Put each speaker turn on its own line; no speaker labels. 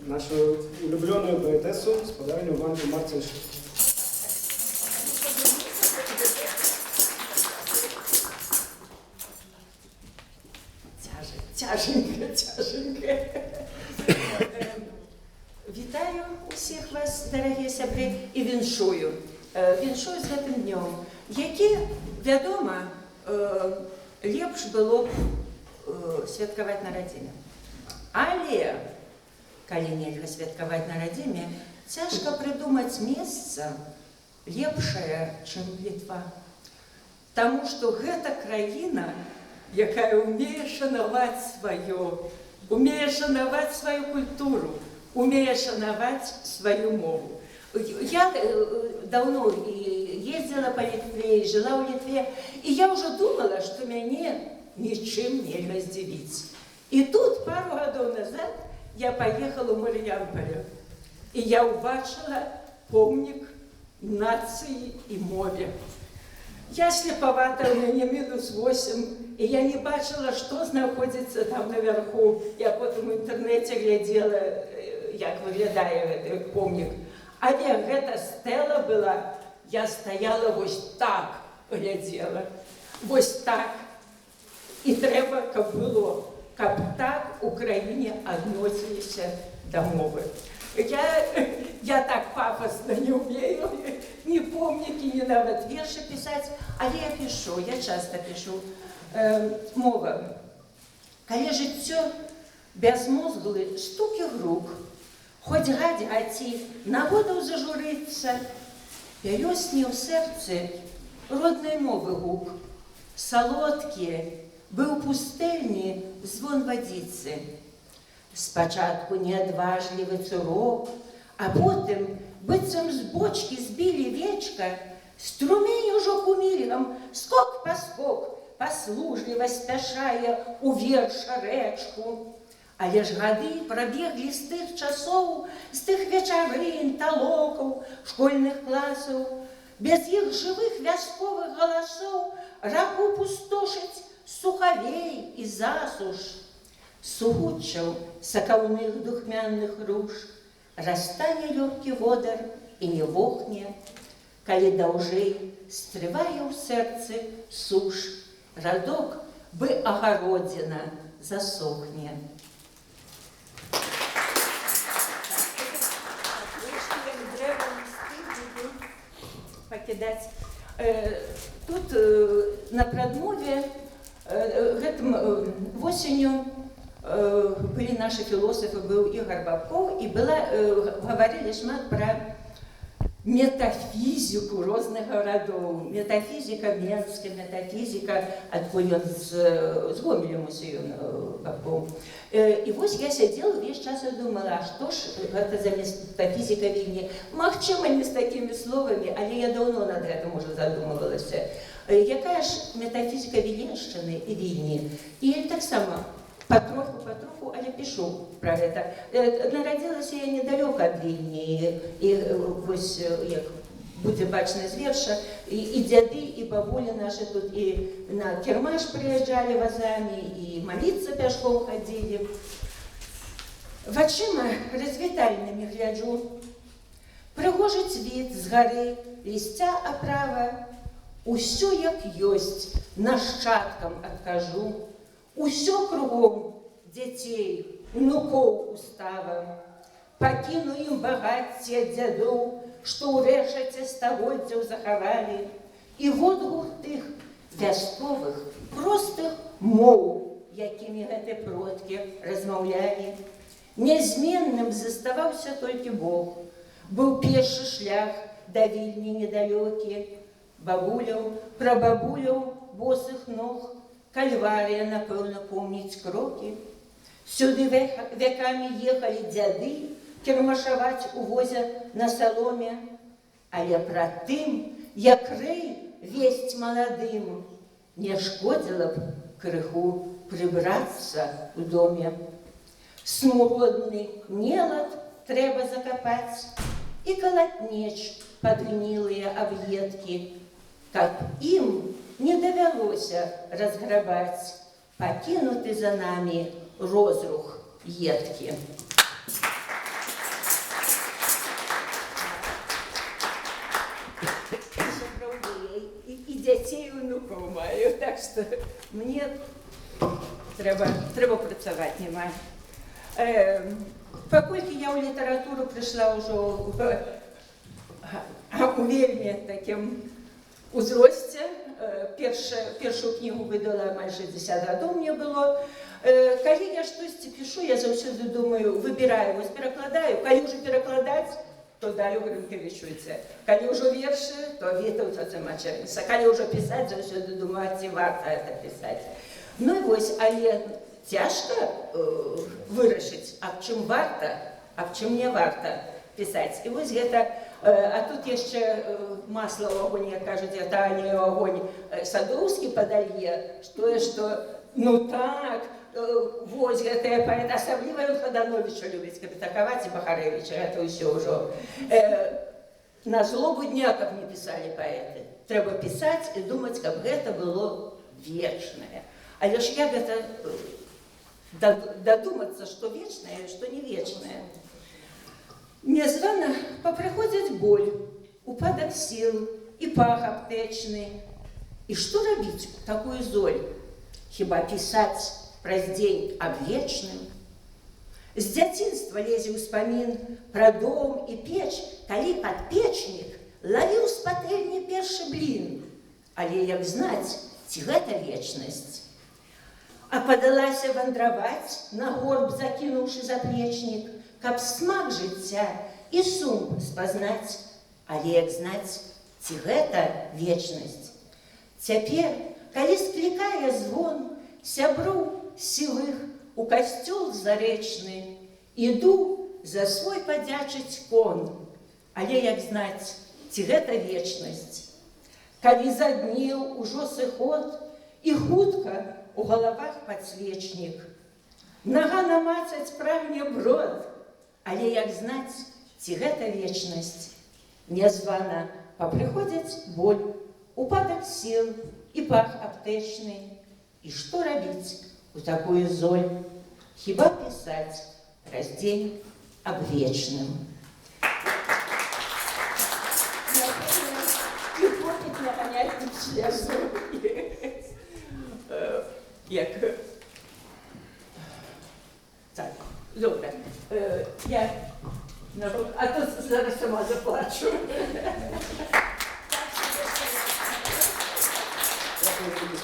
нашу улюбленную поэтессу с подарком Ванду Марцинш.
Тяженько. Вітаю усіх вас, дорогі сябри, і віншую. Віншую з гэтым днём, які, вядома, лепш было б святкаваць на радзіме. Але, калі нельга святкаваць на радзіме, цяжка прыдумаць месца лепшае, чым Літва. Таму што гэта краіна, якая умее шанаваць сваё, умее шанаваць сваю культуру, умее шанаваць сваю мову. Я давно ездила по Литве, жила в Литве, и я уже думала, что мяне ничем нельга здзівіць. И тут пару годов назад я поехала в Маріамполе, и я убачила помнік нации и мове. Я слеповата, у меня -8, и я не бачила, что знаходится там наверху. Я потом в интернете глядела, як выглядае гэты помнік. Але гэта стэла была, я стаяла вось так, глядзела. Вось так. І трэба, каб было, каб так у краіне адносіліся да мовы. Я так пафосно не умею, ни помнікі, ни нават вершы пісаць, але я пишу, я часто пишу. Мова. Калі жыццё бязмозглы штукі грук, хоць гадзяці, нагодаў зажурыцца, пялёсне ў сэрцы роднай мовы гук. Салодкі быў пустэльні звон вадзіцы. Спачатку неадважлівы цурок, а потым, быццам з бочкі збілі вечка, струмень ужо кумілам, скок па скок, паслужліва спяшае у верша рэчку. Але ж гады прабеглі з тых часоў, з тых вечарын, талокаў, школьных класаў. Без іх жывых вясковых галасоў раку пустошыць сухавей і засуш. Сугуччаў сакаўных духмяных руж растане лёгкі водар і не вохне, калі даўжэй стрывае ў сэрцы суш, радок бы агародзіна засохне. Пакідаць. Тут на прадмове гэтым восенню былі нашы філосафы, быў Ігор Бабкоў, і гаварылі шмат пра метафізіку розных гарадоў. Метафізіка Менска, метафізіка, адкуль ён з Гомелем усе ён Бабкоў. І вось я сядзела весь час і думала, а што ж гэта за метафізіка Вільні? Магчыма, не з такімі словамі, але я даўно над гэтым уже задумывалася. Якая ж метафізіка Віленшчыны і Вільні? І таксама патроху, але пишу пра гэта. Нарадзілася я недалёка ад Вільні, і вось, як будзе бачна з верша, і дзяды, і бабулі нашы тут і на кірмаш прыязджалі вазамі, і маліцца пяшком хадзілі. Вачыма развітальнымі гляджу. Прыгожы цвіт з гары, лісця аправа, усё як ёсць, нашчадкам адкажу. Усё кругом дзяцей, унукоў устава. Пакіну ім багацце дзядоў, што ў рэшаце стагоддзяў захавалі. І водгук тых вясковых, простых моў, якімі гэты продкі размаўлялі. Нязменным заставаўся толькі Бог. Быў першы шлях да Вільні недалёкі. Бабуляў, прабабуляў босых ног, кальварія, напэўна, помніць крокі. Сюды векамі ехалі дзяды кірмашаваць у возе на саломе. Але пра тым, як рэй весць маладым, не шкодзіла б крыху прыбрацца ў доме. Смуродны нелад трэба закапаць і калатнеч падгнілыя аб'едкі, каб ім не давялося разграбаць пакінуты за намі розрух едкі. що мені треба працювати немає. Поколькі я ў літаратуру прыйшла ўжо у вельмі такім узросце, першую кнігу выдала амаль 60 гадоў мне было. Калі я штосьці пішу, я заўсёды думаю, выбіраю, вось перакладаю, калі ўжо перакладаць, то Дар'ю Гринкевичуце. Калі ўжо вершы, то Вітаўта Мачэрніса. Калі ўжо пісаць, заўсёды думаю, ці варта гэта пісаць. Ну і вось, але цяжка вырашыць, аб чым варта, аб чым не варта пісаць. І вось гэта, а тут яшчэ масла ў агонь, як кажуць, гэта алея ў агонь Садоўскі падалье, што, ну так, вось гэтая паэта, асабліва ён Хадановіча любіць крытыкаваць і Бахарэвіча, гэта ўсё ўжо. На злобу дня, каб не пісалі паэты. Трэба пісаць і думаць, каб гэта было вечнае. Але ж як гэта дадумацца, што вечнае, што не вечнае. Незвана папрыходзіць боль, упадак сіл і пах аптэчны. І што рабіць такую золь? Хіба пісаць праз дзень аб вечным? З дзяцінства лезе ўспамін пра дом і печ, калі падпечнік лавіў з патэльні першы блін. Але як знаць, ці гэта вечнасць? А падалася вандраваць, на горб закінуўшы заплечнік, каб смак жыцця і сум спазнаць. Але як знаць, ці гэта вечнасць? Цяпер, калі склікае звон сяброў сівых у касцёл зарэчны, іду за свой падзячыць кон. Але як знаць, ці гэта вечнасць? Калі заднеў ужо сыход і хутка у галавах падсвечнік, нага намацаць прагне брод, але як знаць, ці гэта вечнасць? Нязвана папрыходзяць боль, упадак сіл і пах аптэчны. І што рабіць у такую золь? Хіба пісаць праз дзень аб вечным? Прыходзіць на паняцці часу. Як? Так, добре. Я... А то зараз сама заплачу.
Дякую тобі,